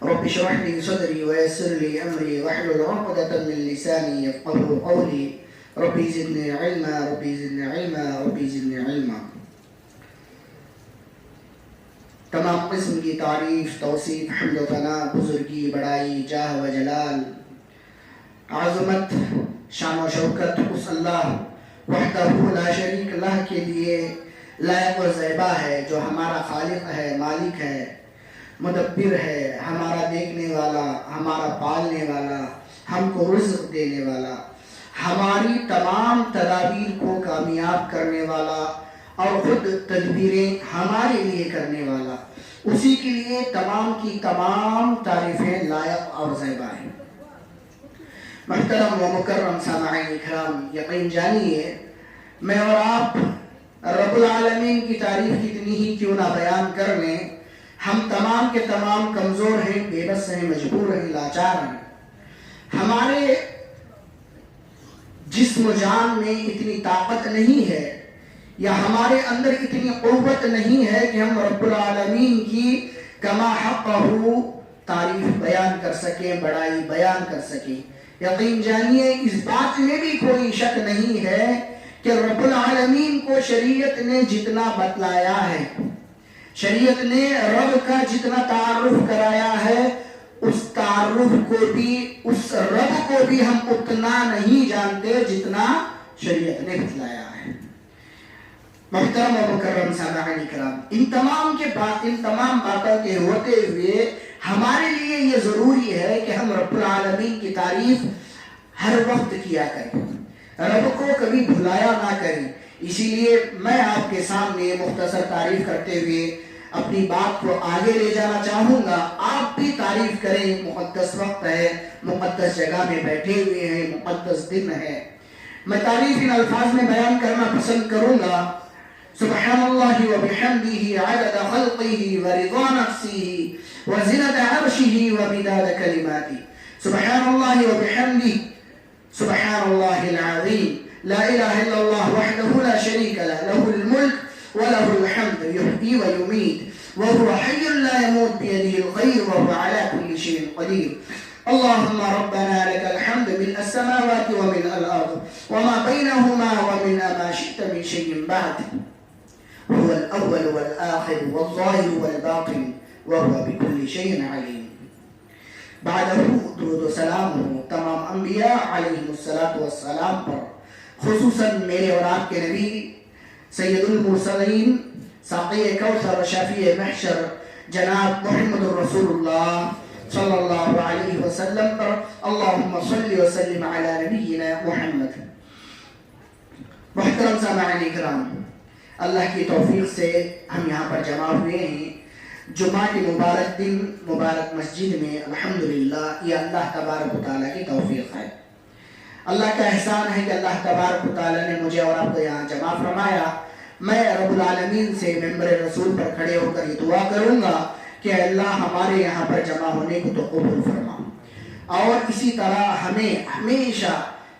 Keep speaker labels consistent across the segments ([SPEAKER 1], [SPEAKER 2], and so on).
[SPEAKER 1] رب اشرح لي صدري ويسر لي أمري واحلل عقدة من لساني يفقهوا قولي ربي زدني علما ربي زدني علما ربي زدني علما. تمام قسم کی تعریف، توصیف، حمد و ثنا، بزرگی، بڑائی، جاہ و جلال، عظمت، شان و شوکت اس اللہ وحدہ لا شریک لہ کے لیے لائق و زیبا ہے، جو ہمارا خالق ہے، مالک ہے، مدبر ہے، ہمارا دیکھنے والا، ہمارا پالنے والا، ہم کو رزق دینے والا، ہماری تمام تدابیر کو کامیاب کرنے والا اور خود تدبیریں ہمارے لیے کرنے والا، اسی کے لیے تمام کی تمام تعریفیں لائق اور زیبا ہیں۔ محترم و مکرم سامعین اکرام، یقین جانیے میں اور آپ رب العالمین کی تعریف کتنی ہی کیوں نہ بیان کر لیں، ہم تمام کے تمام کمزور ہیں، بے بس ہیں، مجبور ہیں، لاچار ہیں۔ ہمارے جسم و جان میں اتنی طاقت نہیں ہے یا ہمارے اندر اتنی قوت نہیں ہے کہ ہم رب العالمین کی کما حقہ تعریف بیان کر سکیں، بڑائی بیان کر سکیں۔ یقین جانیے اس بات میں بھی کوئی شک نہیں ہے کہ رب العالمین کو شریعت نے جتنا بتلایا ہے، شریعت نے رب کا جتنا تعارف کرایا ہے، اس تعارف کو بھی، اس رب کو بھی ہم اتنا نہیں جانتے جتنا شریعت نے بتلایا ہے۔ محترم و مکرم سامعین کرام، ان تمام باتوں کے ہوتے ہوئے ہمارے لیے یہ ضروری ہے کہ ہم رب العالمین کی تعریف ہر وقت کیا کریں، رب کو کبھی بھلایا نہ کریں۔ اسی لیے میں آپ کے سامنے مختصر تعریف کرتے ہوئے اپنی بات کو آگے لے جانا چاہوں گا۔ آپ بھی تعریف کریں، مقدس وقت ہے، مقدس جگہ میں بیٹھے ہوئے ہیں، مقدس دن ہے۔ میں تعریف ان الفاظ میں بیان کرنا پسند کروں گا۔ سبحان اللہ وبحمدہ عدد خلقہ ورضا نفسہ وزنة عرشہ ومداد کلماتہ۔ سبحان اللہ وبحمدہ سبحان اللہ العظیم، لا الہ الا اللہ وحدہ لا شریک لہ، لہ الملک وله الحمد يحيي ويميت وهو حي لا يموت بيده الخير وهو على كل شيء قدير. اللهم ربنا لك الحمد ملء السماوات وملء الأرض وما بينهما ومن ما شئت من شيء بعد، هو الأول والآخر والظاهر والباطن وهو بكل شيء عليم. بعده درود و سلام ہو تمام انبیاء علیہ الصلاۃ والسلام پر، خصوصاً میرے اور آپ کے نبی سید المرسلین، ساقی کوثر، شافی محشر، جناب محمد رسول اللہ صلی اللہ علیہ وسلم پر۔ اللہم صلی وسلم علی نبینا محمد۔ محترم سامعین اکرام، اللہ کی توفیق سے ہم یہاں پر جمع ہوئے ہیں جمعہ کے مبارک دن، مبارک مسجد میں۔ الحمدللہ یہ اللہ تبارک و تعالیٰ کی توفیق ہے، اللہ کا احسان ہے کہ اللہ تبارک و تعالیٰ نے مجھے اور آپ کو یہاں جمع فرمایا۔ میں رب العالمین سے ممبر رسول پر کھڑے ہو کر یہ دعا کروں گا کہ اللہ ہمارے یہاں پر جمع ہونے کو تو قبول فرما، اور اسی طرح ہمیں ہمیشہ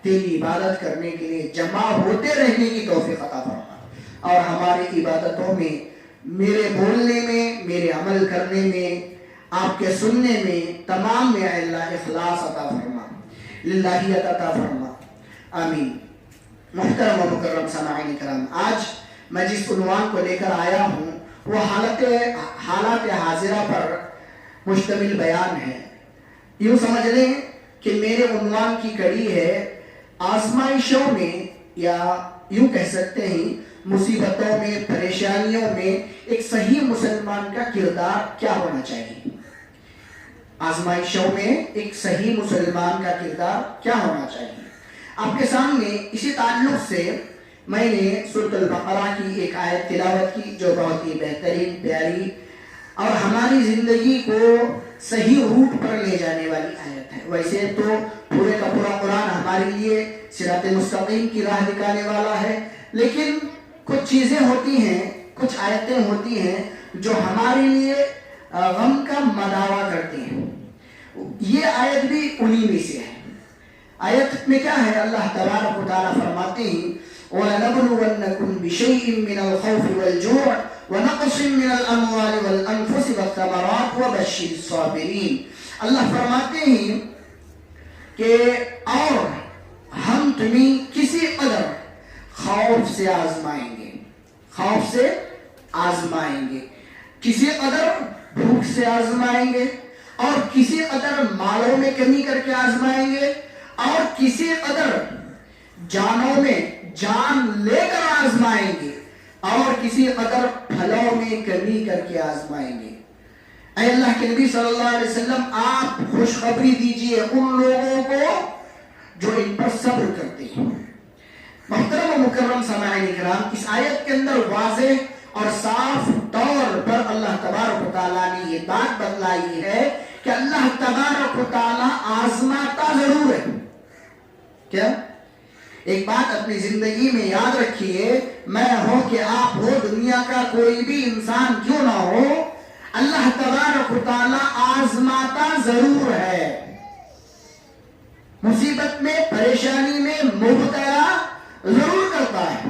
[SPEAKER 1] تیری عبادت کرنے کے لیے جمع ہوتے رہنے کی توفیق عطا فرما، اور ہماری عبادتوں میں، میرے بولنے میں، میرے عمل کرنے میں، آپ کے سننے میں، تمام میں اللہ اخلاص عطا فرما، للہیت عطا فرما، آمین۔ محترم و مکرم سامعین کرام، آج میں جس عنوان کو لے کر آیا ہوں وہ حالات حاضرہ پر مشتمل بیان ہے۔ یوں سمجھ لیں کہ میرے عنوان کی کڑی ہے آزمائشوں میں، یا یوں کہہ سکتے ہیں مصیبتوں میں، پریشانیوں میں ایک صحیح مسلمان کا کردار کیا ہونا چاہیے۔ آزمائشوں میں ایک صحیح مسلمان کا کردار کیا ہونا چاہیے۔ آپ کے سامنے اسی تعلق سے میں نے سورۃ البقرہ کی ایک آیت تلاوت کی جو بہت ہی بہترین، پیاری اور ہماری زندگی کو صحیح روٹ پر لے جانے والی آیت ہے۔ ویسے تو پورے کا پورا قرآن ہمارے لیے صراط مستقیم کی راہ دکھانے والا ہے، لیکن کچھ چیزیں ہوتی ہیں، کچھ آیتیں ہوتی ہیں جو ہمارے لیے غم کا مداوا کرتی ہیں۔ یہ آیت بھی انہی میں سے ہے۔ آیت میں کیا ہے؟ اللہ تبارک و تعالیٰ فرماتے ہیں وَلَنَبْلُوَنَّكُمْ بِشَيْءٍ مِّنَ الْخَوْفِ وَالْجُوعِ وَنَقْصٍ مِّنَ الْأَمْوَالِ وَالْأَنفُسِ وَالثَّمَرَاتِ وَبَشِّرِ الصَّابِرِينَ۔ اللہ فرماتے ہیں کہ اور ہم تمہیں کسی قدر خوف سے آزمائیں گے، خوف سے آزمائیں گے، کسی قدر بھوک سے آزمائیں گے، اور کسی قدر مالوں میں کمی کر کے آزمائیں گے، اور کسی قدر جانوں میں جان لے کر آزمائیں گے، اور کسی قدر پھلوں میں کمی کر کے آزمائیں گے۔ اے اللہ کے نبی صلی اللہ علیہ وسلم، آپ خوشخبری دیجئے ان لوگوں کو جو ان پر صبر کرتے ہیں۔ محترم و مکرم سامعین کرام، اس آیت کے اندر واضح اور صاف طور پر اللہ تبارک و تعالیٰ نے یہ بات بتلائی ہے کہ اللہ تبارک و تعالیٰ آزماتا ضرور ہے۔ کیا؟ ایک بات اپنی زندگی میں یاد رکھیے، میں ہو کہ آپ ہو، دنیا کا کوئی بھی انسان کیوں نہ ہو، اللہ تبارک و تعالیٰ آزماتا ضرور ہے، مصیبت میں پریشانی میں مبتلا ضرور کرتا ہے۔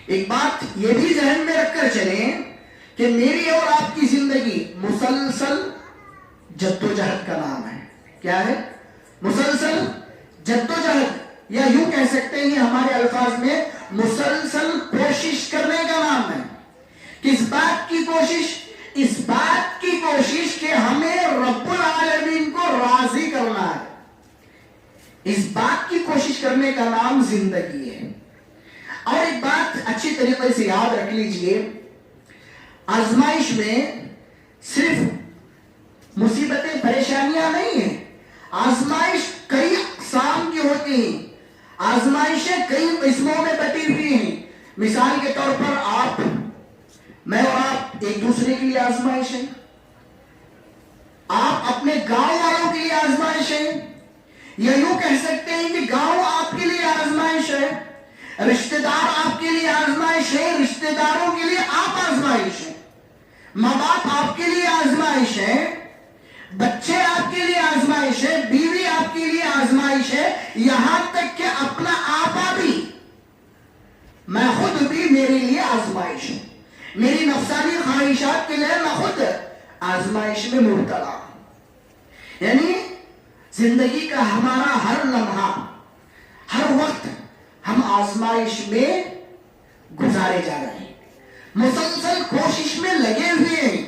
[SPEAKER 1] ایک بات یہ بھی ذہن میں رکھ کر چلیں کہ میری اور آپ کی زندگی مسلسل جدوجہد کا نام ہے۔ کیا ہے؟ مسلسل جدوجہد، یا یوں کہہ سکتے ہیں ہمارے الفاظ میں مسلسل کوشش کرنے کا نام ہے۔ کس بات کی کوشش؟ اس بات کی کوشش کہ ہمیں رب العالمین کو راضی کرنا ہے۔ اس بات کی کوشش کرنے کا نام زندگی ہے۔ اور ایک بات اچھی طریقے سے یاد رکھ لیجئے، آزمائش میں صرف مصیبتیں پریشانیاں نہیں ہیں، آزمائش کئی اقسام کی ہوتی ہیں، آزمائشیں کئی قسموں میں بٹی ہوئی ہیں۔ مثال کے طور پر آپ، میں اور آپ ایک دوسرے کے لیے آزمائش ہے، آپ اپنے گاؤں والوں کے لیے آزمائش ہے، یا یوں کہہ سکتے ہیں کہ گاؤں آپ کے لیے آزمائش ہے، رشتہ دار آپ کے لیے آزمائش ہے، رشتہ داروں کے لیے آپ آزمائش ہے، ماں باپ آپ کے لیے آزمائش ہے، بچے آپ کے لیے آزمائش ہے، بیوی آپ کے لیے آزمائش ہے، یہاں تک کہ اپنا آپا بھی، میں خود بھی میرے لیے آزمائش ہوں، میری نفسانی خواہشات کے لیے میں خود آزمائش میں مبتلا ہوں۔ یعنی زندگی کا ہمارا ہر لمحہ، ہر وقت ہم آزمائش میں گزارے جا رہے ہیں، مسلسل کوشش میں لگے ہوئے ہیں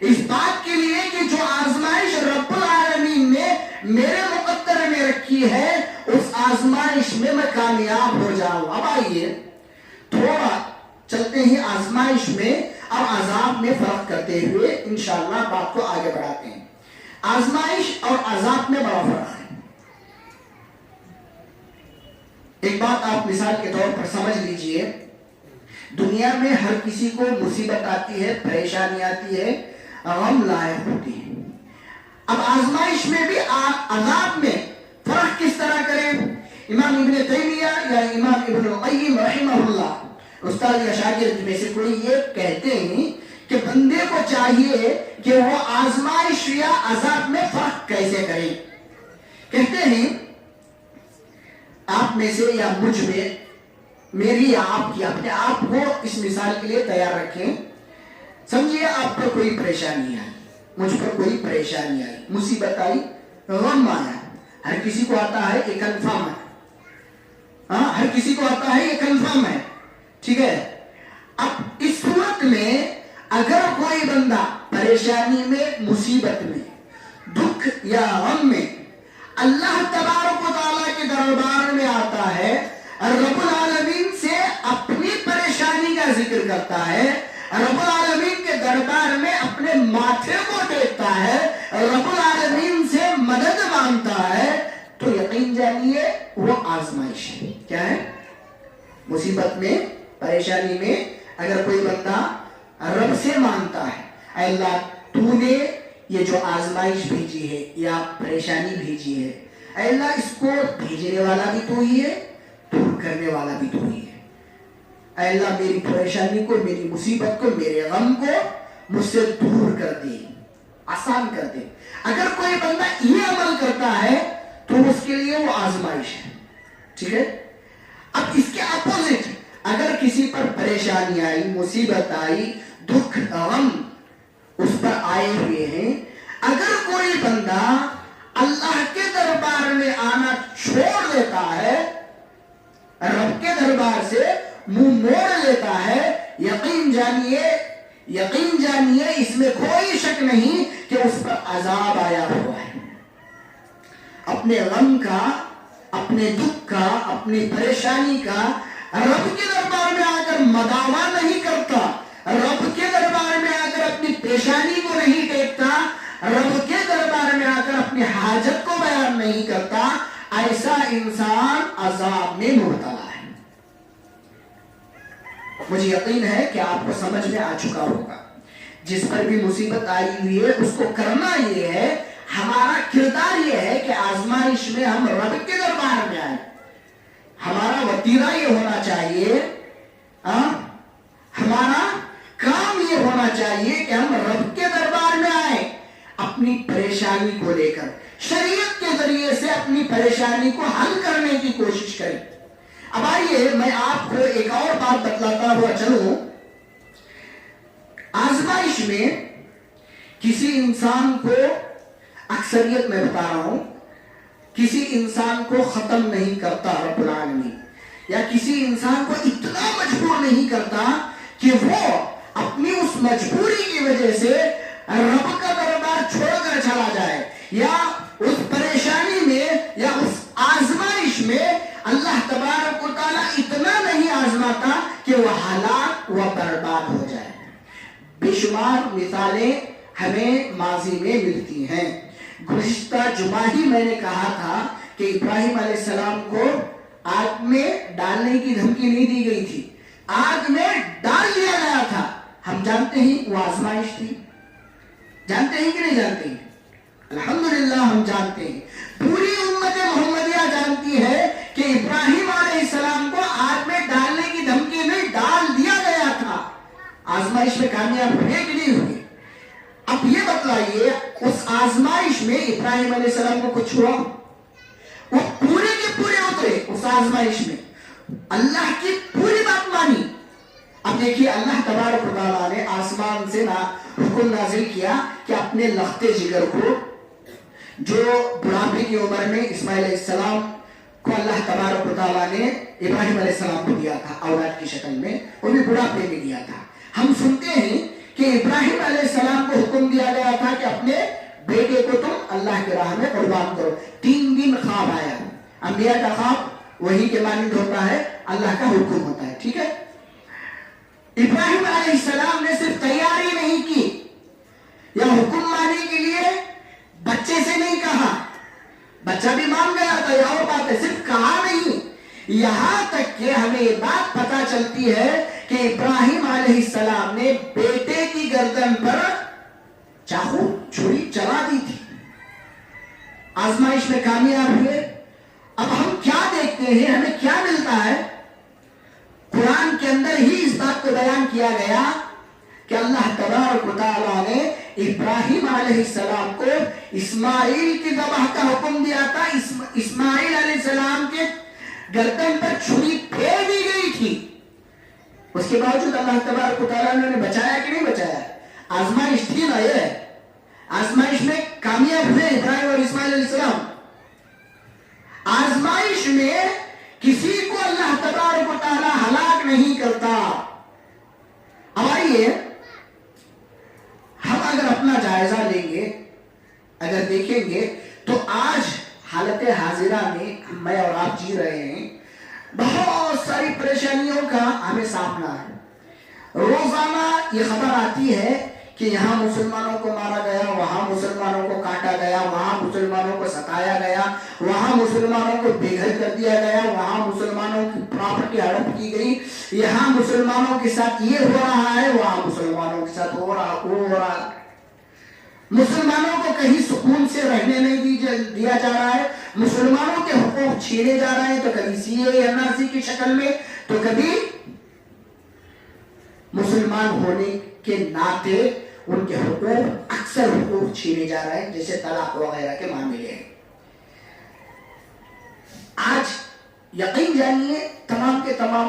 [SPEAKER 1] اس بات کے لیے کہ جو آزمائش رب العالمین نے میرے مقدر میں رکھی ہے اس آزمائش میں میں کامیاب ہو جاؤں۔ اب آئیے تھوڑا چلتے ہیں آزمائش میں اور عذاب میں فرق کرتے ہوئے انشاءاللہ بات کو آگے بڑھاتے ہیں۔ آزمائش اور عذاب میں بڑا فرق ہے۔ ایک بات آپ مثال کے طور پر سمجھ لیجئے، دنیا میں ہر کسی کو مصیبت آتی ہے، پریشانی آتی ہے، غم لاحق ہوتی ہے۔ اب آزمائش میں بھی عذاب میں فرق کس طرح کریں؟ امام ابن تیمیہ یا امام ابن القیم رحمہ اللہ، استاد یا شاگرد میں سے کوئی یہ کہتے ہیں کہ بندے کو چاہیے کہ وہ آزمائش یا عذاب میں فرق کیسے کرے۔ کہتے ہیں آپ میں سے یا مجھ میں، میری یا آپ کی، اپنے آپ کو اس مثال کے لیے تیار رکھیں۔ سمجھیے آپ پر کوئی پریشانی آئی، مجھ پر کوئی پریشانی آئی، مصیبت آئی، غم آیا، ہر کسی کو آتا ہے، یہ کنفرم ہے، ہاں ہر کسی کو آتا ہے، یہ کنفرم ہے، ٹھیک ہے۔ اب اس صورت میں اگر کوئی بندہ پریشانی میں، مصیبت میں، دکھ یا غم میں اللہ تبارک و تعالیٰ کے دربار میں آتا ہے، رب العالمین سے اپنی پریشانی کا ذکر کرتا ہے، رب العالمین کے دربار میں اپنے ماتھے کو ٹیکتا ہے، رب العالمین سے مدد مانگتا ہے، تو یقین جانیے وہ آزمائش ہے۔ کیا ہے؟ مصیبت میں، پریشانی میں اگر کوئی بندہ رب سے مانگتا ہے، اے اللہ تو نے یہ جو آزمائش بھیجی ہے یا پریشانی بھیجی ہے، اے اللہ اس کو بھیجنے والا بھی تو ہی ہے، دور کرنے والا بھی تو ہی ہے، اے اللہ میری پریشانی کو، میری مصیبت کو، میرے غم کو مجھ سے دور کر دے، آسان کر دے۔ اگر کوئی بندہ یہ عمل کرتا ہے تو اس کے لیے وہ آزمائش ہے، ٹھیک ہے۔ اب اس کے اپوزٹ اگر کسی پر پریشانی آئی، مصیبت آئی، دکھ غم اس پر آئے ہوئے ہیں، اگر کوئی بندہ اللہ کے دربار میں آنا چھوڑ دیتا ہے، رب کے دربار سے منہ موڑ لیتا ہے، یقین جانیے اس میں کوئی شک نہیں کہ اس پر عذاب آیا ہوا ہے۔ اپنے غم کا، اپنے دکھ کا، اپنی پریشانی کا رب کے دربار میں آ کر مداوا نہیں کرتا، رب کے دربار میں آ کر اپنی پریشانی کو نہیں ٹیکتا، رب کے دربار میں آ کر اپنی حاجت کو بیان نہیں کرتا، ایسا انسان عذاب میں مبتلا ہے۔ مجھے یقین ہے کہ آپ کو سمجھ میں آ چکا ہوگا۔ جس پر بھی مصیبت آئی ہوئی ہے اس کو کرنا یہ ہے، ہمارا کردار یہ ہے کہ آزمائش میں ہم رب کے دربار میں آئیں۔ ہمارا وتیرہ یہ ہونا چاہیے، ہمارا کام یہ ہونا چاہیے کہ ہم رب کے دربار میں آئیں اپنی پریشانی کو لے کر، شریعت کے ذریعے سے اپنی پریشانی کو حل کرنے کی کوشش کریں۔ اب آئیے میں آپ کو ایک اور بات بتلاتا ہوا چلوں۔ آزمائش میں کسی انسان کو، اکثریت میں بتا رہا ہوں، کسی انسان کو ختم نہیں کرتا رب العالمین، یا کسی انسان کو اتنا مجبور نہیں کرتا کہ وہ اپنی اس مجبوری کی وجہ سے رب کا دربار چھوڑ کر چلا جائے، یا اس پریشانی میں یا اس آزمائش میں اللہ تبارک و تعالیٰ اتنا نہیں آزماتا کہ وہ ہلاک و برباد ہو جائے۔ بے شمار مثالیں ہمیں ماضی میں ملتی ہیں۔ گزشتہ جمعہ ہی میں نے کہا تھا کہ ابراہیم علیہ السلام کو آگ میں ڈالنے کی دھمکی نہیں دی گئی تھی، آگ میں ڈال دیا گیا تھا۔ ہم جانتے ہیں وہ آزمائش تھی، جانتے ہیں کہ نہیں جانتے ہیں؟ الحمدللہ ہم جانتے ہیں، پوری امت محمدیہ جانتی ہے کہ ابراہیم علیہ السلام کو آگ میں ڈالنے کی دھمکی میں ڈال دیا گیا تھا۔ آزمائش میں کامیاب ہوئے کہ نہیں ہوئے؟ اب یہ بتلائیے اس آزمائش میں ابراہیم علیہ السلام کو کچھ ہوا؟ وہ پورے کے پورے اترے اس آزمائش میں، اللہ کی پوری بات مانی۔ اب دیکھیے اللہ تبارک و تعالیٰ نے آسمان سے حکم نازل کیا کہ اپنے لختے جگر کو، جو بڑھاپے کی عمر میں اسماعیل علیہ السلام کو اللہ تبارک و تعالیٰ نے ابراہیم علیہ السلام کو دیا تھا اولاد کی شکل میں، وہ بھی بڑھاپے میں دیا تھا۔ ہم سنتے ہیں کہ ابراہیم علیہ السلام کو حکم دیا گیا تھا کہ اپنے بیٹے کو تم اللہ کی راہ میں قربان کرو۔ 3 دن خواب آیا، انبیاء کا خواب وہی کے مانند ہوتا ہے، اللہ کا حکم ہوتا ہے، ٹھیک ہے۔ ابراہیم علیہ السلام نے صرف تیاری نہیں کی یا حکم ماننے کے لیے بچے سے نہیں کہا، بچہ بھی مان گیا تھا، یہ اور بات ہے، صرف کہا نہیں، یہاں تک کہ ہمیں یہ بات پتا چلتی ہے کہ ابراہیم علیہ السلام نے بیٹے کی گردن پر چاقو چھری چلا دی تھی۔ آزمائش میں کامیاب ہوئے۔ اب ہم کیا دیکھتے ہیں، ہمیں کیا ملتا ہے؟ قرآن کے اندر ہی اس بات کو بیان کیا گیا کہ اللہ تبارک و تعالیٰ نے ابراہیم علیہ السلام کو اسماعیل کی ذبح کا حکم دیا تھا۔ اسماعیل علیہ السلام کے گردن پر چھری پھیر دی گئی تھی، اس کے باوجود اللہ تبارک و تعالیٰ نے انہیں بچایا کہ نہیں بچایا؟ آزمائش تھی نا، یہ آزمائش میں کامیاب ہوئے ابراہیم اور اسماعیل علیہ السلام۔ آزمائش میں کسی کو اللہ تبارک و تعالیٰ ہلاک نہیں کرتا۔ اب آئیے ہم اگر اپنا جائزہ لیں گے، اگر دیکھیں گے تو آج حالت حاضرہ میں میں اور آپ جی رہے ہیں، بہت ساری پریشانیوں کا ہمیں سامنا ہے۔ روزانہ یہ خبر آتی ہے کہ یہاں مسلمانوں کو مارا گیا، وہاں مسلمانوں کو کاٹا گیا، وہاں مسلمانوں کو ستایا گیا، وہاں مسلمانوں کو بے گھر کر دیا گیا، وہاں مسلمانوں کی پراپرٹی ہڑپ کی گئی، یہاں مسلمانوں کے ساتھ یہ ہو رہا ہے، وہاں مسلمانوں کے ساتھ ہو رہا۔ مسلمانوں کو کہیں سکون سے رہنے نہیں دیا جا رہا ہے، مسلمانوں کے حقوق چھینے جا رہے ہیں، تو کبھی CAA کی شکل میں، تو کبھی مسلمان ہونے کے ناطے ان کے حقوق، اکثر حقوق چھینے جا رہے ہیں، جیسے طلاق وغیرہ کے معاملے ہیں۔ آج یقین جانیے تمام کے تمام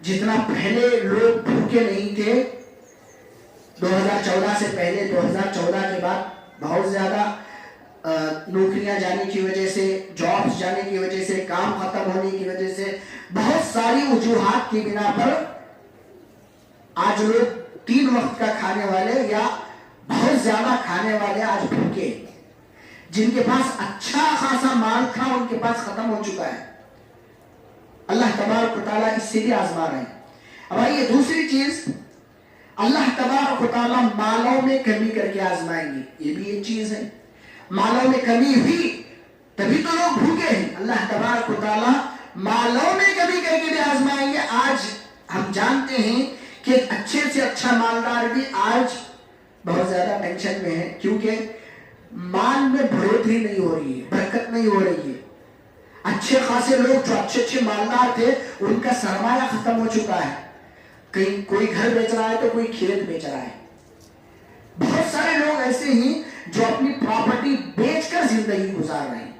[SPEAKER 1] جتنا پہلے لوگ بھوکے نہیں تھے 2014 سے پہلے، 2014 کے بعد بہت زیادہ نوکریاں جانے کی وجہ سے، جابس جانے کی وجہ سے، کام ختم ہونے کی وجہ سے، بہت ساری وجوہات کی بنا پر آج لوگ 3 وقت کا کھانے والے یا بہت زیادہ کھانے والے آج بھوکے، جن کے پاس اچھا خاصا مال تھا ان کے پاس ختم ہو چکا ہے۔ اللہ تبارک و تعالیٰ اس سے بھی آزما رہے ہیں۔ اب آئیے دوسری چیز، اللہ تبارک و تعالیٰ مالوں میں کمی کر کے آزمائیں گے، یہ بھی ایک چیز ہے۔ مالوں میں کمی ہوئی تبھی تو لوگ بھوکے ہیں، اللہ تبارک و تعالیٰ مالوں میں کمی کر کے بھی آزمائیں گے۔ آج ہم جانتے ہیں کہ اچھے سے اچھا مالدار بھی آج بہت زیادہ ٹینشن میں ہے، کیونکہ مال میں بڑھوتری نہیں ہو رہی ہے، برکت نہیں ہو رہی ہے۔ اچھے خاصے لوگ جو اچھے مالدار تھے ان کا سرمایہ ختم ہو چکا ہے، کہیں کوئی گھر بیچ رہا ہے تو کوئی کھیت بیچ رہا ہے۔ بہت سارے لوگ ایسے ہیں جو اپنی پراپرٹی بیچ کر زندگی گزار رہے ہیں۔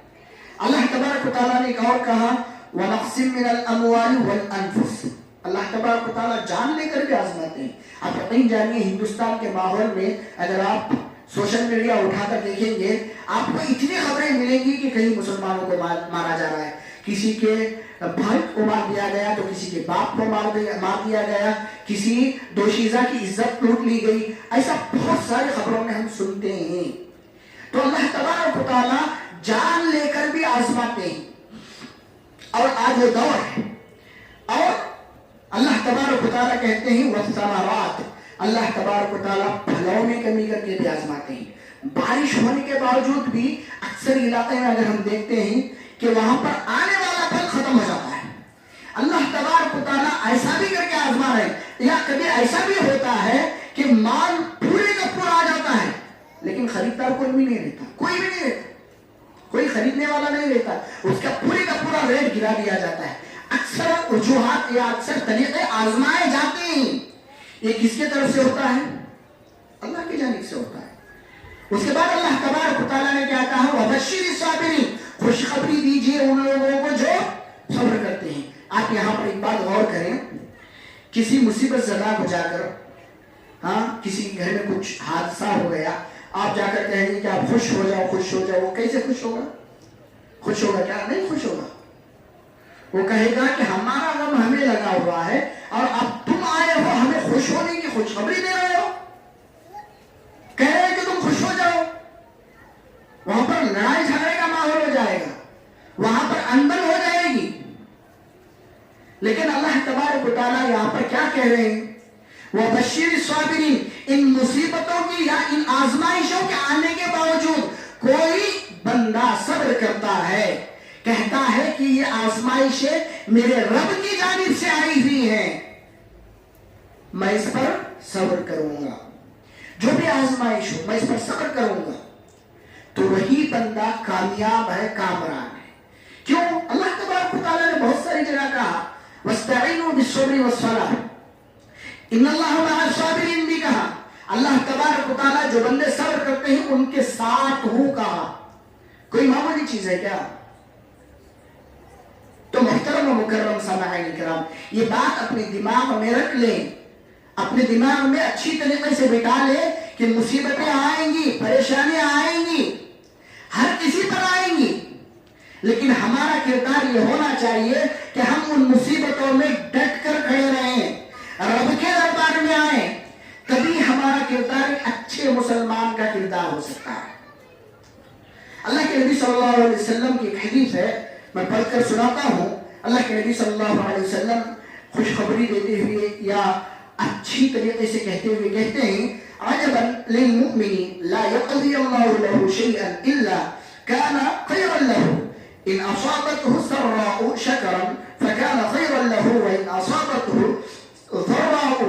[SPEAKER 1] اللہ تبارک و تعالیٰ نے ایک اور کہا وَنَقْسٍ مِّنَ الْأَمْوَالِ وَالْأَنفُسِ، اللہ تبارک و تعالیٰ جان لے کر بھی آزماتے ہیں۔ آپ یقین جانیے ہندوستان کے ماحول میں اگر آپ سوشل میڈیا اٹھا کر دیکھیں گے آپ کو اتنی خبریں ملیں گی کہ کہیں مسلمانوں کو مارا جا رہا ہے، کسی کے بھائی کو مار دیا گیا تو کسی کے باپ کو مار دیا گیا، کسی دوشیزہ کی عزت لوٹ لی گئی، ایسا بہت ساری خبروں میں ہم سنتے ہیں۔ تو اللہ تبارک و تعالیٰ جان لے کر بھی آزماتے ہیں، اور آج وہ دور ہے۔ اور اللہ تبارک و تعالیٰ کہتے ہیں والثمرات، اللہ تبارک و تعالیٰ پھلوں میں کمی کر کے بھی آزماتے ہیں۔ بارش ہونے کے باوجود بھی اکثر علاقے میں اگر ہم دیکھتے ہیں کہ وہاں پر آنے والا پھل ختم ہو جاتا ہے۔ اللہ تبارک و تعالیٰ ایسا بھی کر کے آزما رہے ہیں، یا کبھی ایسا بھی ہوتا ہے کہ مال پورے کا پورا آ جاتا ہے لیکن خریدار کوئی بھی نہیں رہتا، کوئی بھی نہیں رہتا، کوئی خریدنے والا نہیں رہتا، اس کا پورے کا پورا ریٹ گرا دیا جاتا ہے۔ اکثر وجوہات یا اکثر طریقے آزمائے جاتے ہیں، یہ کس کی طرف سے ہوتا ہے؟ اللہ کی جانب سے ہوتا ہے۔ اس کے بعد اللہ تبارک و تعالیٰ نے کیا کہا وَبَشِّرِ الصَّابِرِينَ، خوشخبری دیجیے ان لوگوں کو جو صبر کرتے ہیں۔ آپ یہاں پر ایک بات غور کریں، کسی مصیبت زدہ کو جا کر کسی کے گھر میں کچھ حادثہ ہو گیا، آپ جا کر کہیں گے کہ آپ خوش ہو جاؤ خوش ہو جاؤ، وہ کیسے خوش ہوگا؟ خوش ہوگا کیا؟ نہیں خوش ہوگا۔ وہ کہے گا کہ ہمارا غم ہمیں لگا ہوا ہے اور اب تم آئے ہو ہمیں خوش ہونے کی خوشخبری دے رہے ہو، کہہ رہے کہ تم خوش ہو جاؤ۔ وہاں پر لڑائی جھگڑے کا ماحول ہو جائے گا، وہاں پر اندر ہو جائے گی۔ لیکن اللہ تبارک و تعالیٰ یہاں پر کیا کہہ رہے ہیں وَبَشِّرِ الصَّابِرِينَ، ان مصیبتوں کی یا ان آزمائشوں کے آنے کے باوجود کوئی بندہ صبر کرتا ہے، کہتا ہے کہ یہ آزمائشیں میرے رب کی جانب سے آئی ہوئی ہیں، میں اس پر صبر کروں گا، جو بھی آزمائش ہو میں اس پر صبر کروں گا، تو وہی بندہ کامیاب ہے، کامران ہے۔ کیوں؟ اللہ تبارک و تعالیٰ نے بہت ساری جگہ کہا وَاسْتَعِينُوا بِالصَّبْرِ وَالصَّلَاةِ، ان اللہ مع الصابرین بھی کہا۔ اللہ تبارک و تعالیٰ جو بندے صبر کرتے ہیں ان کے ساتھ ہوں کہا۔ کوئی معمولی چیز ہے کیا؟ تو محترم و مکرم سامعین کرام، یہ بات اپنے دماغ میں رکھ لیں، اپنے دماغ میں اچھی طریقے سے بٹھا لیں کہ مصیبتیں آئیں گی، پریشانیاں آئیں گی، ہر کسی پر آئیں گی، لیکن ہمارا کردار یہ ہونا چاہیے کہ ہم ان مصیبتوں میں ڈٹ کر کھڑے رہیں، رب کے دربار میں آئیں، تبھی ہمارا کردار ایک اچھے مسلمان کا کردار ہو سکتا ہے۔ اللہ کے نبی صلی اللہ علیہ وسلم کی ایک حدیث ہے، میں پڑھ کر سناتا ہوں۔ اللہ کے نبی صلی اللہ علیہ وسلم خوشخبری دیتے ہوئے یا اچھی طریقے سے کہتے ہوئے کہتے ہیں عجبا للمؤمن لا يقضي الله له شيئا الا كان خيرا له ان اصابته سراء شكرا فكان خيرا له وان اصابته ضراء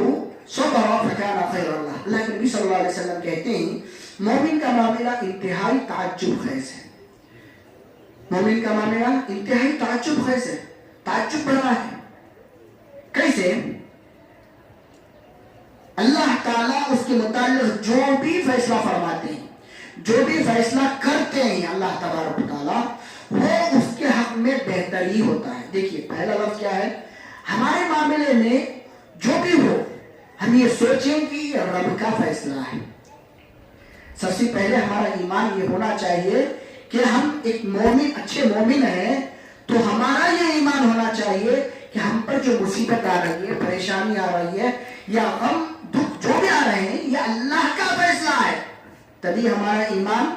[SPEAKER 1] صبر فكان خيرا له۔ اللہ کے نبی صلی اللہ علیہ وسلم کہتے ہیں مومن کا معاملہ انتہائی تعجب خیز ہے، مومن کا معاملہ انتہائی تعجب خیز ہے، تعجب بڑا ہے۔ کیسے؟ اللہ تعالیٰ اس کے متعلق جو بھی فیصلہ فرماتے ہیں، جو بھی فیصلہ کرتے ہیں اللہ تبارک و تعالیٰ، وہ اس کے حق میں بہتر ہی ہوتا ہے۔ دیکھیے پہلا لفظ کیا ہے؟ ہمارے معاملے میں جو بھی ہو ہم یہ سوچیں کہ یہ رب کا فیصلہ ہے. سب سے پہلے ہمارا ایمان یہ ہونا چاہیے کہ ہم ایک مومن اچھے مومن ہیں تو ہمارا یہ ایمان ہونا چاہیے کہ ہم پر جو مصیبت آ رہی ہے، پریشانی آ رہی ہے یا غم دکھ جو بھی آ رہے ہیں یہ اللہ کا فیصلہ ہے، تبھی ہمارا ایمان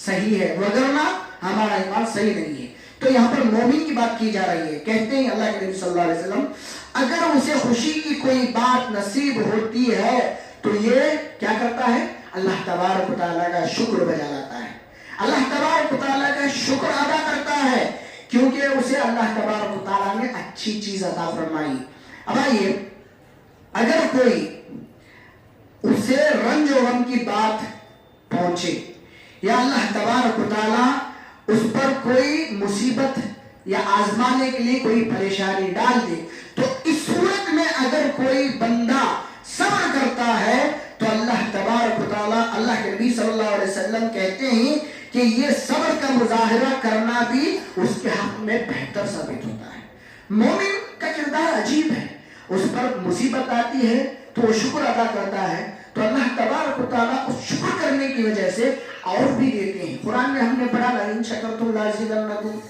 [SPEAKER 1] صحیح ہے، وگرنہ ہمارا ایمان صحیح نہیں ہے. تو یہاں پر مومن کی بات کی جا رہی ہے. کہتے ہیں اللہ کے نبی صلی اللہ علیہ وسلم اگر اسے خوشی کی کوئی بات نصیب ہوتی ہے تو یہ کیا کرتا ہے؟ اللہ تبارک و تعالیٰ کا شکر بجا لاتا ہے، اللہ تبارک و تعالیٰ کا شکر ادا کرتا ہے کیونکہ اسے اللہ تبارک و تعالیٰ نے اچھی چیز عطا فرمائی. اب آئیے اگر کوئی اسے رنج و غم کی بات پہنچے یا اللہ تبارک و تعالیٰ اس پر کوئی مصیبت یا آزمانے کے لیے کوئی پریشانی ڈال دے تو اس صورت میں اگر کوئی بندہ صبر کرتا ہے تو اللہ تبارک و تعالیٰ، اللہ کے نبی صلی اللہ علیہ وسلم کہتے ہیں کہ یہ صبر کا مظاہرہ کرنا بھی اس کے حق میں بہتر ثابت ہوتا ہے. مومن کا کردار عجیب ہے، اس پر مصیبت آتی ہے تو وہ شکر ادا کرتا ہے تو اللہ تبارک و تعالیٰ اس شکر کرنے کی وجہ سے اور بھی دیتے ہیں. قرآن میں ہم نے پڑھا لَئِن شَكَرْتُمْ لَأَزِيدَنَّكُمْ،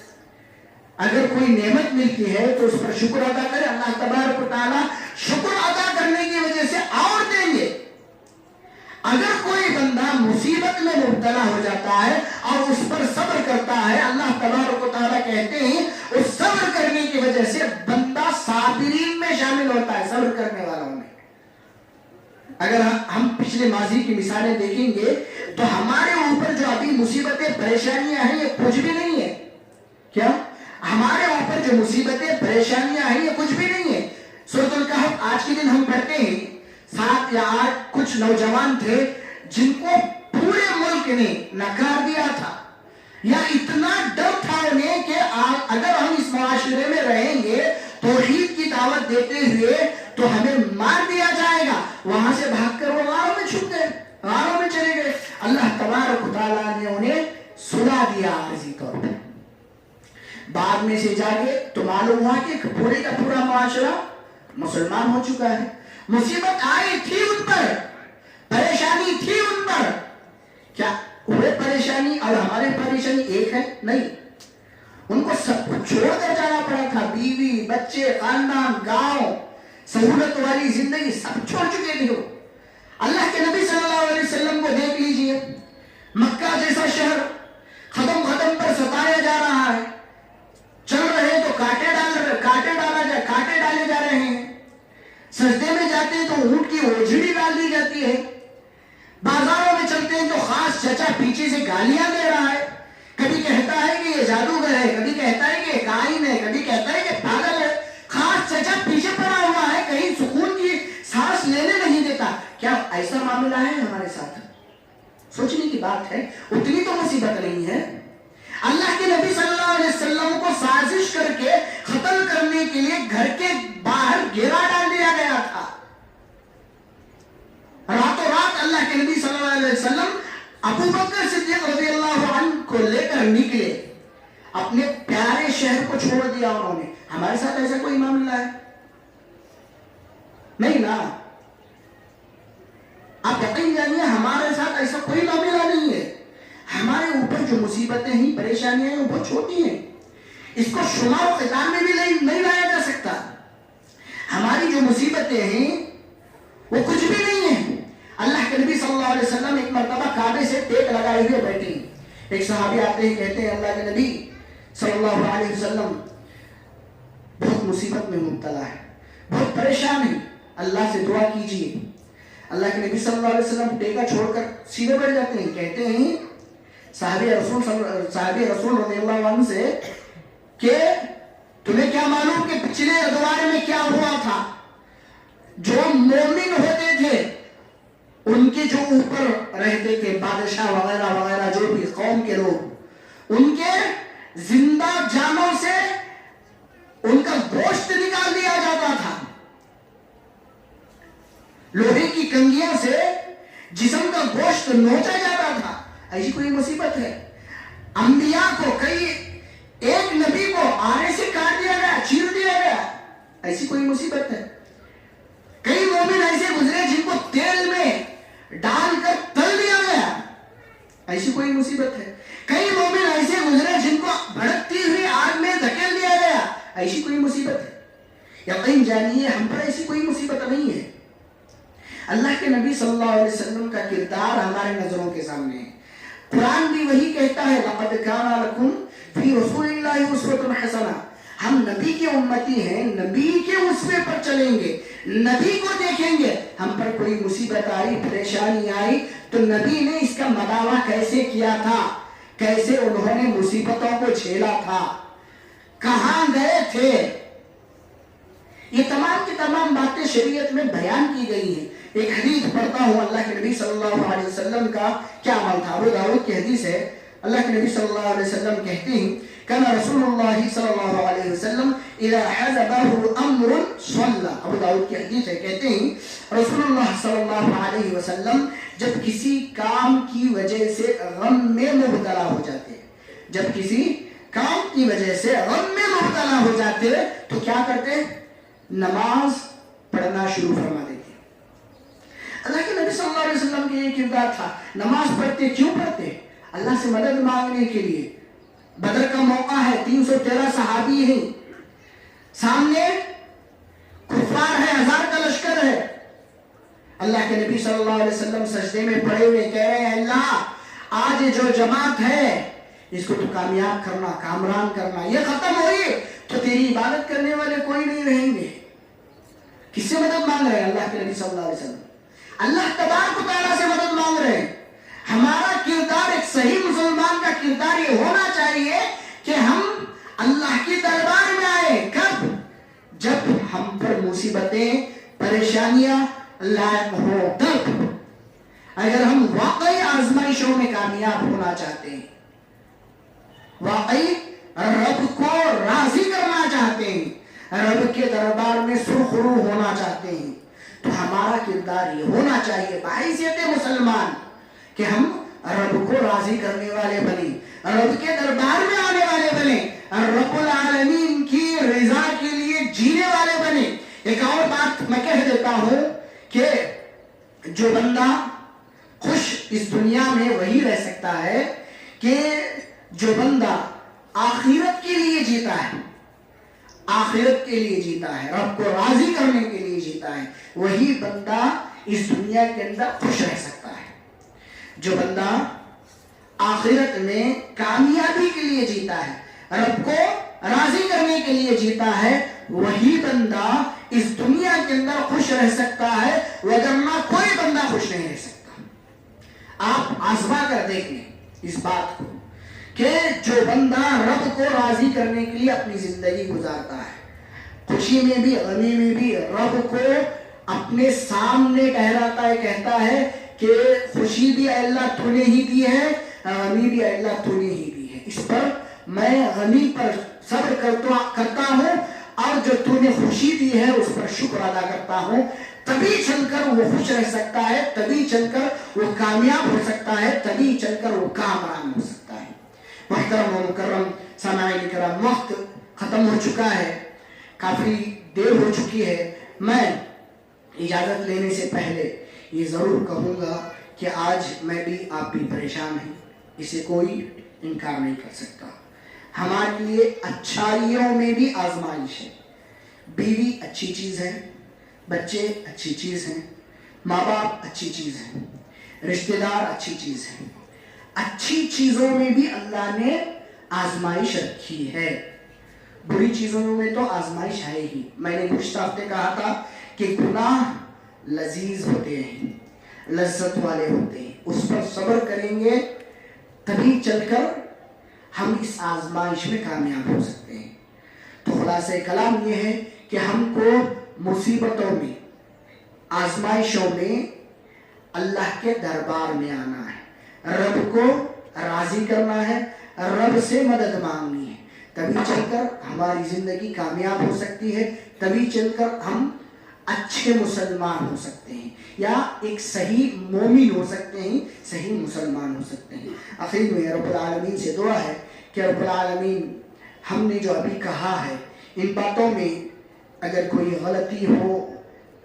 [SPEAKER 1] اگر کوئی نعمت ملتی ہے تو اس پر شکر ادا کرے، اللہ تبارک و تعالیٰ شکر ادا کرنے کی وجہ سے اور دیں گے. اگر کوئی بندہ مصیبت میں مبتلا ہو جاتا ہے اور اس پر صبر کرتا ہے، اللہ تبارک و تعالیٰ کہتے ہیں اس صبر کرنے کی وجہ سے بندہ صابرین میں شامل ہوتا ہے، صبر کرنے والوں میں. اگر ہم پچھلے ماضی کی مثالیں دیکھیں گے تو ہمارے اوپر جو ابھی مصیبتیں پریشانیاں ہیں یہ کچھ بھی نہیں ہے. کیا ہمارے اوپر جو مصیبتیں پریشانیاں ہیں یہ کچھ بھی نہیں ہے. سورۃ الکہف آج کے دن ہم پڑھتے ہیں 7 یا 8 کچھ نوجوان تھے جن کو پورے ملک نے نکار دیا تھا یا اتنا ڈر تھا انہیں کہ اگر ہم اس معاشرے میں رہیں گے توحید کی دعوت دیتے ہوئے تو ہمیں مار دیا جائے گا. وہاں سے بھاگ کر وہ غاروں میں چھپ گئے، غاروں میں چلے گئے. اللہ تبارک و تعالیٰ نے انہیں سلا دیا عارضی طور پر. بعد میں سے جاگے تو معلوم ہوا کہ پورے کا پورا معاشرہ مسلمان ہو چکا ہے. مصیبت آئی تھی ان پر، پریشانی تھی ان پر، کیا وہ پریشانی اور ہماری پریشانی ایک ہے؟ نہیں. ان کو سب کچھ چھوڑ کر جانا پڑا تھا، بیوی بچے خاندان گاؤں سہولت والی زندگی سب چھوڑ چکے تھے. اللہ کے نبی صلی اللہ علیہ وسلم کو دیکھ لیجئے، مکہ جیسا شہر ختم پر ستایا جا رہا ہے، چل رہے تو کانٹے ڈالے جا رہے ہیں، سجدے میں جاتے ہیں تو اونٹ کی اوجھڑی ڈال دی جاتی ہے، بازاروں میں چلتے ہیں تو خاص چچا پیچھے سے گالیاں دے رہا ہے، کبھی کہتا ہے کہ یہ جادوگر ہے، کبھی کہتا ہے کہ یہ کاہن ہے، کبھی کہتا ہے کہ پاگل ہے. خاص چچا پیچھے پڑا ہوا ہے، کہیں سکون کی سانس لینے نہیں دیتا. کیا ایسا معاملہ ہے ہمارے ساتھ؟ سوچنے کی بات ہے. اتنی تو مصیبت نہیں ہے. اللہ کے نبی صلی اللہ علیہ وسلم کو سازش کر کے قتل کرنے کے لیے گھر کے باہر گھیرا ڈال دیا گیا تھا. راتوں رات اللہ کے نبی صلی اللہ علیہ وسلم ابو بکر صدیق رضی اللہ عنہ کو لے کر نکلے، اپنے پیارے شہر کو چھوڑ دیا انہوں نے. ہمارے ساتھ ایسا کوئی معاملہ ہے؟ نہیں نا. آپ یقین جانیے ہمارے ساتھ ایسا کوئی معاملہ نہیں ہے. ہمارے اوپر جو مصیبتیں ہیں پریشانیاں ہیں وہ بہت چھوٹی ہیں، اس کو شمار و خطاب میں بھی نہیں لایا جا سکتا. ہماری جو مصیبتیں ہیں وہ کچھ بھی نہیں ہیں. اللہ کے نبی صلی اللہ علیہ وسلم ایک مرتبہ کعبے سے ٹیک لگائے ہوئے بیٹھے ہیں. ایک صحابی آتے ہیں، کہتے ہیں اللہ کے نبی صلی اللہ علیہ وسلم بہت مصیبت میں مبتلا ہے، بہت پریشان ہے، اللہ سے دعا کیجیے. اللہ کے نبی صلی اللہ علیہ وسلم ٹیکا چھوڑ کر سیدھے بیٹھ جاتے ہیں. کہتے ہیں صحابی رسول رضی اللہ عنہ سے کہ تمہیں کیا معلوم کہ پچھلے ادوار میں کیا ہوا تھا؟ جو مومن ہوتے تھے ان کے جو اوپر رہتے تھے بادشاہ وغیرہ وغیرہ جو بھی قوم کے لوگ، ان کے زندہ جانوں سے ان کا گوشت نکال دیا جاتا تھا، لوہے کی کنگھیوں سے جسم کا گوشت نوچا جاتا تھا. ایسی کوئی مصیبت ہے؟ انبیاء کو ایک نبی کو آنے سے کاٹ دیا گیا، چیر دیا گیا. ایسی کوئی مصیبت ہے؟ کئی مومن ایسے گزرے جن کو تیل میں ڈال کر تل دیا گیا، ایسی کوئی مصیبت ہے؟ کئی مومن ایسے گزرے جن کو بھڑکتی ہوئی آگ میں دھکیل دیا گیا، ایسی کوئی مصیبت ہے؟ یقین جانیے ہم پر ایسی کوئی مصیبت نہیں ہے۔ اللہ کے نبی صلی اللہ علیہ وسلم کا کردار ہمارے نظروں کے سامنے ہے۔ قرآن بھی وہی کہتا ہے لَقَدْ كَانَ لَكُمْ فِي رَسُولِ اللَّهِ أُسْوَةٌ حَسَنَةٌ، ہم نبی کے امتی ہیں، نبی کے اسوے پر چلیں گے، نبی کو دیکھیں گے۔ ہم پر کوئی مصیبت آئی، پریشانی آئی تو نبی نے اس کا مداوع کیسے کیا تھا، کیسے انہوں نے مصیبتوں کو جھیلا تھا، کہاں گئے تھے، یہ تمام کی تمام باتیں شریعت میں بیان کی گئی ہیں۔ ایک حدیث پڑھتا ہوں، اللہ کے نبی صلی اللہ علیہ وسلم کا کیا عمل تھا۔ ابو داؤد کی حدیث ہے، اللہ کے نبی صلی اللہ علیہ وسلم کہتے ہیں کان رسول اللہ صلی اللہ علیہ وسلم اذا حزبه امر صلى۔ ابو داؤد کی حدیث ہے، کہتے ہیں رسول اللہ صلی اللہ علیہ وسلم جب کسی کام کی وجہ سے غم میں مبتلا ہو جاتے، جب کسی کام کی وجہ سے غم میں مبتلا ہو جاتے تو کیا کرتے؟ نماز پڑھنا شروع فرما دیتے۔ اللہ کے نبی صلی اللہ علیہ وسلم کے یہ کردار تھا۔ نماز پڑھتے کیوں پڑھتے؟ اللہ سے مدد مانگنے کے لیے۔ بدر کا موقع ہے، 313 صحابی ہیں، سامنے کفار ہے، 1000 کا لشکر ہے۔ اللہ کے نبی صلی اللہ علیہ وسلم سجدے میں پڑے ہوئے کہہ رہے ہیں اللہ آج جو جماعت ہے اس کو تو کامیاب کرنا، کامران کرنا، یہ ختم ہوئی تو تیری عبادت کرنے والے کوئی نہیں رہیں گے۔ کس سے مدد مانگ رہے ہیں؟ اللہ کے نبی صلی اللہ علیہ وسلم، اللہ تبارک و تعالیٰ سے مدد مانگ رہے ہیں۔ ہمارا کردار، ایک صحیح مسلمان کا کردار یہ ہونا چاہیے کہ ہم اللہ کی دربار میں آئے، کب؟ جب ہم پر مصیبتیں، پریشانیاں لاحق ہو، تب۔ اگر ہم واقعی آزمائشوں میں کامیاب ہونا چاہتے ہیں، واقعی رب کو راضی کرنا چاہتے ہیں، رب کے دربار میں سرخرو ہونا چاہتے ہیں، تو ہمارا کردار یہ ہونا چاہیے بحیثیت مسلمان کہ ہم رب کو راضی کرنے والے بنیں، رب کے دربار میں آنے والے بنیں، رب العالمین کی رضا کے لیے جینے والے بنیں۔ ایک اور بات میں کہہ دیتا ہوں کہ جو بندہ خوش اس دنیا میں وہی رہ سکتا ہے کہ جو بندہ آخرت کے لیے جیتا ہے، آخرت کے لیے جیتا ہے، رب کو راضی کرنے کے لیے جیتا ہے، وہی بندہ اس دنیا کے اندر خوش رہ سکتا ہے۔ جو بندہ آخرت میں کامیابی کے لیے جیتا ہے، رب کو راضی کرنے کے لیے جیتا ہے، وہی بندہ اس دنیا کے اندر خوش رہ سکتا ہے، وگرنہ کوئی بندہ خوش نہیں رہ سکتا۔ آپ آزما کر دیکھ لیں اس بات کو کہ جو بندہ رب کو راضی کرنے کے لیے اپنی زندگی گزارتا ہے، خوشی میں بھی غمی میں بھی رب کو اپنے سامنے ٹھہراتا ہے، کہتا ہے کہ خوشی بھی اللہ تو نے ہی دی ہے، غمی بھی اللہ تو نے ہی دی ہے، اس پر میں غمی پر صبر کرتا ہوں اور جو تو نے خوشی دی ہے اس پر شکر ادا کرتا ہوں، تبھی چل کر وہ خوش رہ سکتا ہے، تبھی چل کر وہ کامیاب ہو سکتا ہے، تبھی چل کر وہ کامران ہو سکتا ہے۔ محترم و مکرم سامعین کرام، وقت ختم ہو چکا ہے، کافی دیر ہو چکی ہے۔ میں اجازت لینے سے پہلے یہ ضرور کہوں گا کہ آج میں بھی آپ بھی پریشان ہیں، اسے کوئی انکار نہیں کر سکتا۔ ہمارے لیے اچھائیوں میں بھی آزمائش ہے۔ بیوی اچھی چیز ہے، بچے اچھی چیز ہیں، ماں باپ اچھی چیز ہیں، رشتہ دار اچھی چیز ہے۔ اچھی چیزوں میں بھی اللہ نے آزمائش رکھی ہے، بری چیزوں میں تو آزمائش ہے ہی۔ میں نے گزشتہ ہفتے کہا تھا کہ گناہ لذیذ ہوتے ہیں، لذت والے ہوتے ہیں، اس پر صبر کریں گے تبھی چل کر ہم اس آزمائش میں کامیاب ہو سکتے ہیں۔ تو خلاصہ کلام یہ ہے کہ ہم کو مصیبتوں میں، آزمائشوں میں اللہ کے دربار میں آنا ہے، رب کو راضی کرنا ہے، رب سے مدد مانگنی ہے، تبھی چل کر ہماری زندگی کامیاب ہو سکتی ہے، تبھی چل کر ہم اچھے مسلمان ہو سکتے ہیں، یا ایک صحیح مومن ہو سکتے ہیں، صحیح مسلمان ہو سکتے ہیں۔ آخر میں رب العالمین سے دعا ہے کہ رب العالمین ہم نے جو ابھی کہا ہے ان باتوں میں اگر کوئی غلطی ہو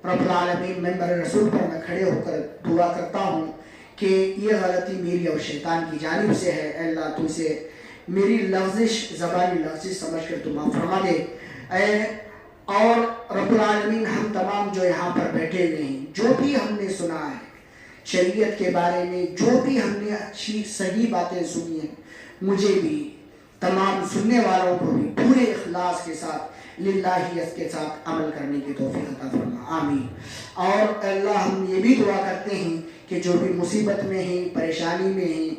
[SPEAKER 1] رب العالمین ممبر رسول پر میں کھڑے ہو کر دعا کرتا ہوں کہ یہ غلطی میری اور شیطان کی جانب سے ہے، اے اللہ تو اسے میری لفظش زبانی لفظش سمجھ کر تو معاف فرما دے۔ اور رب العالمین ہم تمام جو یہاں پر بیٹھے ہوئے ہیں، جو بھی ہم نے سنا ہے شریعت کے بارے میں، جو بھی ہم نے اچھی صحیح باتیں سنی ہیں، مجھے بھی تمام سننے والوں کو بھی پورے اخلاص کے ساتھ للہیت کے ساتھ عمل کرنے کی توفیق عطا فرما، آمین۔ اور اللہ ہم یہ بھی دعا کرتے ہیں کہ جو بھی مصیبت میں ہیں، پریشانی میں ہیں،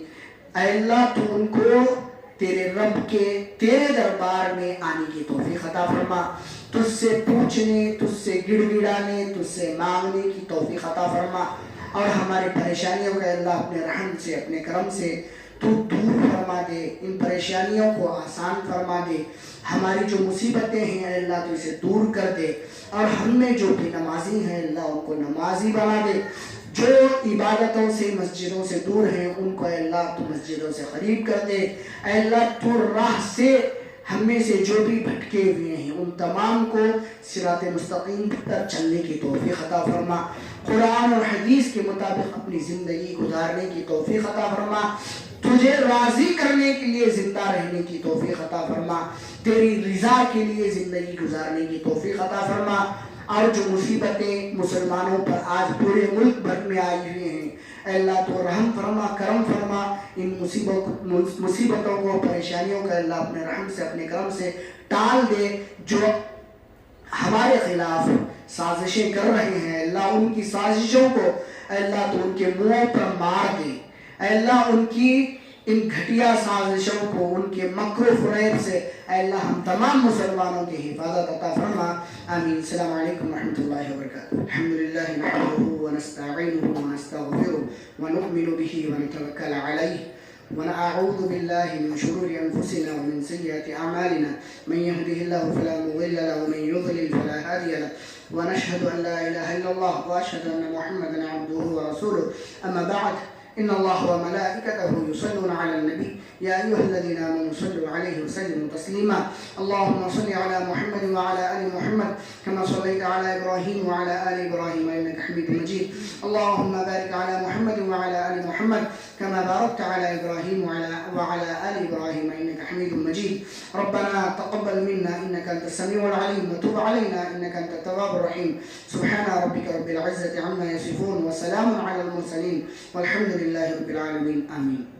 [SPEAKER 1] اے اللہ تو ان کو تیرے رب کے تیرے دربار میں آنے کی توفیق عطا فرما، تجھ سے پوچھنے، تجھ سے گڑ گڑانے، تجھ سے مانگنے کی توفیق عطا فرما، اور ہماری پریشانیوں کا اللہ اپنے رحم سے اپنے کرم سے تو دور فرما دے، ان پریشانیوں کو آسان فرما دے، ہماری جو مصیبتیں ہیں اے اللہ تو اسے دور کر دے، اور ہم میں جو بھی نمازی ہیں اللہ ان کو نمازی بنا دے، جو عبادتوں سے مسجدوں سے دور ہیں ان کو اے اللہ تو مسجدوں سے قریب کر دے، اے اللہ تو راہ سے ہم میں سے جو بھی بھٹکے ہوئے ہیں ان تمام کو صراط مستقیم پر چلنے کی توفیق عطا فرما، قرآن اور حدیث کے مطابق اپنی زندگی گزارنے کی توفیق عطا فرما، تجھے راضی کرنے کے لیے زندہ رہنے کی توفیق عطا فرما، تیری رضا کے لیے زندگی گزارنے کی توفیق عطا فرما، اور جو مصیبتیں مسلمانوں پر آج پورے ملک بھر میں آئی ہوئی ہیں اے اللہ تو رحم فرما، کرم فرما، ان مصیبتوں کو، پریشانیوں کا اللہ اپنے رحم سے اپنے کرم سے ٹال دے، جو ہمارے خلاف سازشیں کر رہے ہیں اللہ ان کی سازشوں کو اے اللہ تو ان کے منہوں پر مار دے، اے اللہ ان کی ان گھٹیا سازشوں کو، ان کے مکر و فریب سے اے اللہ ہم تمام مسلمانوں کی حفاظت عطا فرما، آمین۔ السلام علیکم ورحمۃ اللہ وبرکاتہ۔ الحمدللہ نحمده ونستعینه ونستغفره ونؤمن به ونتوکل علیہ ونعوذ باللہ من شرور انفسنا ومن سیئات اعمالنا، من يهده الله فلا مضل له ومن يضلل فلا هادي له، ونشهد ان لا اله الا الله واشهد ان محمدا عبده ورسوله، اما بعد، ان الله وملائكته يصلون على النبي يا ايها الذين امنوا صلوا عليه وسلموا تسليما، اللهم صل على محمد وعلى ال محمد كما صليت على ابراهيم وعلى ال ابراهيم انك حميد مجيد، اللهم بارك على محمد وعلى ال محمد كما باركت على ابراهيم وعلى ال ابراهيم انك حميد مجيد، ربنا تقبل منا انك انت السميع العليم وتب علينا انك انت التواب الرحيم، سبحان ربك رب العزة عما يصفون وسلام على المرسلين والحمد لله رب العالمين، آمين۔